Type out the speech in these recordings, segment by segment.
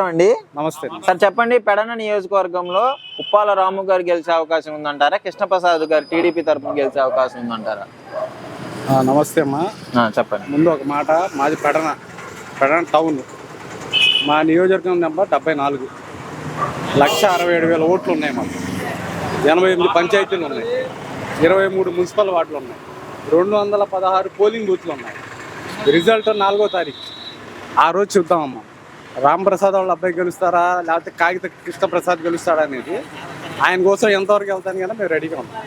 నమస్కారం అండి. నమస్తే సార్ చెప్పండి, పెడన నియోజకవర్గంలో ఉప్పాల రాము గారు గెలిచే అవకాశం ఉందంటారా, కృష్ణప్రసాద్ గారు టీడీపీ తరఫున గెలిచే అవకాశం ఉందంటారా? నమస్తే అమ్మా. చెప్పండి. ముందు ఒక మాట, మాది పెడన టౌన్. మా నియోజకవర్గం నెంబర్ 74. 1,67,000 ఓట్లు ఉన్నాయి మాకు. 88 పంచాయతీలు ఉన్నాయి, 23 మున్సిపల్ వార్డులు ఉన్నాయి, 216 పోలింగ్ బూత్లు ఉన్నాయి. రిజల్ట్ 4వ తారీఖు ఆ రోజు చూద్దామమ్మా. రాంప్రసాద్ వాళ్ళ అబ్బాయి గెలుస్తారా లేకపోతే కాగిత కృష్ణప్రసాద్ గెలుస్తాడా అనేది ఆయన కోసం ఎంతవరకు వెళ్తాను కదా మేము రెడీగా ఉన్నాం.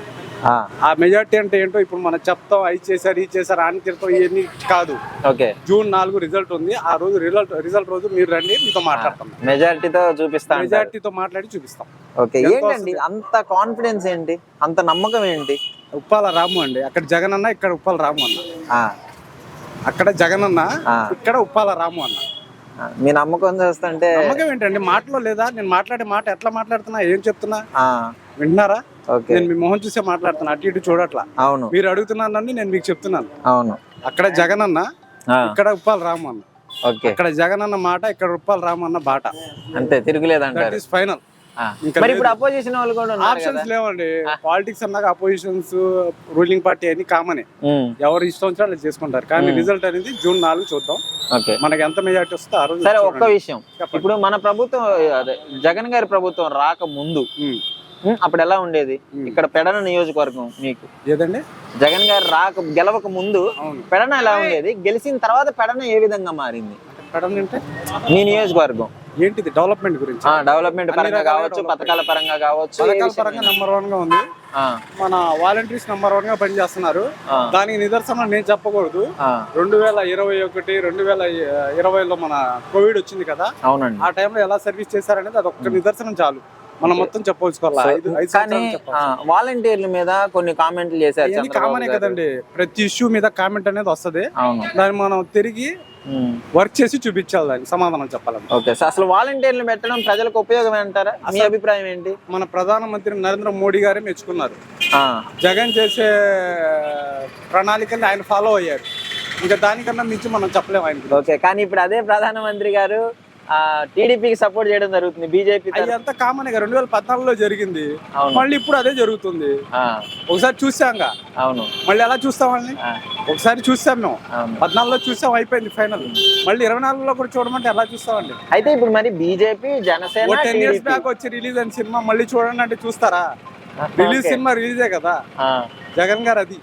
ఆ మెజార్టీ అంటే ఏంటో ఇప్పుడు మనం చెప్తాం, అవి చేశారు ఈ చేశారు అని తిడతాం, ఇవన్నీ కాదు. ఓకే, జూన్ 4 రిజల్ట్ ఉంది. ఆ రోజు రిజల్ట్ రోజు మీరు రండి, మీతో మాట్లాడతాం. మెజార్టీతో చూపిస్తాం, మెజార్టీతో మాట్లాడి చూపిస్తాం. ఓకే, ఏంటండి అంత కాన్ఫిడెన్స్ ఏంటి, అంత నమ్మకం ఏంటి? ఉప్పాల రాము అండి, అక్కడ జగన్ అన్న, ఇక్కడ ఉప్పాల రాము అన్న. అక్కడ జగన్ అన్న, ఇక్కడ ఉప్పాల రాము అన్న. మీ నమ్మకం చూస్తుంటే నమ్మకం ఏంటండి? మాటలో లేదా? నేను మాట్లాడే మాట ఎట్లా మాట్లాడుతున్నా, ఏం చెప్తున్నా వింటున్నారా? నేను మీ మొహం చూసే మాట్లాడుతున్నా, అటు ఇటు చూడట్లా. అవును, మీరు అడుగుతున్నానని నేను మీకు చెప్తున్నాను. అవును, అక్కడ జగన్ అన్న, ఇక్కడ ఉప్పాల రాము అన్న. ఓకే, అక్కడ జగన్ అన్న మాట, ఇక్కడ ఉప్పాల రాము అన్న బాట. అంతే, తిరుగులేదంటారు. ఫైనల్. మరి ఇప్పుడు అపోజిషన్ వాళ్ళు కూడా ఆప్షన్స్ లేవండి. పాలిటిక్స్ అన్నాక అపోజిషన్స్, రూలింగ్ పార్టీ అని కామనే, ఎవరు ఇష్టం వచ్చినా వాళ్ళు చేసుకుంటారు. కానీ రిజల్ట్ అనేది జూన్ 4 చూద్దాం. మనకి ఎంత మెజార్టీ వస్తే ఆ రోజు. సరే, ఒక్క విషయం, ఇప్పుడు మన ప్రభుత్వం అదే జగన్ గారి ప్రభుత్వం రాక ముందు అప్పుడు ఎలా ఉండేది ఇక్కడ పెడన నియోజకవర్గం? మీకు ఏదండి, జగన్ గారు గెలవక ముందు పెడన ఎలా ఉండేది, గెలిచిన తర్వాత పెడన ఏ విధంగా మారింది? పెడన అంటే మీ నియోజకవర్గం ఏంటిది? డెవలప్మెంట్ గురించి. డెవలప్మెంట్ పరంగా కావచ్చు, పథకాల పరంగా కావచ్చు. పథకాల పరంగా నెంబర్ 1 గా ఉంది. మన వాలంటీర్స్ నెంబర్ 1 గా పనిచేస్తున్నారు. దానికి నిదర్శనం నేను చెప్పకూడదు. 2021, 2020లో మన కోవిడ్ వచ్చింది కదా, అవునండి, ఆ టైంలో ఎలా సర్వీస్ చేశారనేది అది ఒక్క నిదర్శనం చాలు. మనం మొత్తం చెప్పవచ్చుకోవాలి. కానీ వాలంటీర్ల మీద కొన్ని కామెంట్లు చేశారు. కామనే కదండి, ప్రతి ఇష్యూ మీద కామెంట్ అనేది వస్తుంది. దాన్ని మనం తిరిగి వర్క్ చేసి చూపించాలి, దానికి సమాధానం చెప్పాలంటే. ఓకే, అసలు వాలంటీర్లు పెట్టడం ప్రజలకు ఉపయోగమే అంటారా? మీ అభిప్రాయం ఏంటి? మన ప్రధానమంత్రి నరేంద్ర మోడీ గారే మెచ్చుకున్నారు. జగన్ చేసే ప్రణాళికల్ని ఆయన ఫాలో అయ్యారు. ఇంకా దానికన్నా మించి మనం చెప్పలేము ఆయన. ఓకే, కానీ ఇప్పుడు అదే ప్రధానమంత్రి గారు టీడీపీకి సపోర్ట్ చేయడం జరుగుతుంది, బీజేపీ. అంతా కామన్ గా 2014లో జరిగింది, మళ్ళీ ఇప్పుడు అదే జరుగుతుంది. ఒకసారి చూసాంగా, అవును, మళ్ళీ ఎలా చూస్తాం వాళ్ళని? ఒకసారి చూసాం మేము, 14లో చూసాం, అయిపోయింది ఫైనల్. మళ్ళీ 24లో కూడా చూడమంటే ఎలా చూస్తామండి? అయితే ఇప్పుడు మరి బీజేపీ, జనసేన 10 years బ్యాక్ వచ్చి రిలీజ్ అయిన సినిమా మళ్ళీ చూడండి అంటే చూస్తారా? రిలీజ్ సినిమా రిలీజే కదా. జగన్ గారు అది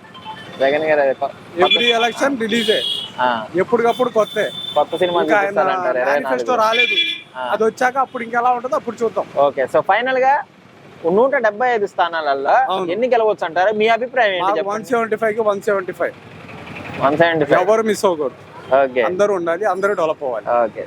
ఎవ్రీ ఎలక్షన్ రిలీజే, ఎప్పటికప్పుడు కొత్త సినిమా మేనిఫెస్టో రాలేదు. అది వచ్చాక అప్పుడు ఇంకెలా ఉంటుందో అప్పుడు చూద్దాం. ఓకే, సో ఫైనల్ గా 175 స్థానాలలో ఎన్ని గెలవచ్చు అంటారు? మీ అభిప్రాయం ఏంటి? 175 కి 175 ఎవరు మిస్ అవ్వకూడదు. అందరూ ఉండాలి, అందరూ డెవలప్ అవ్వాలి. ఓకే.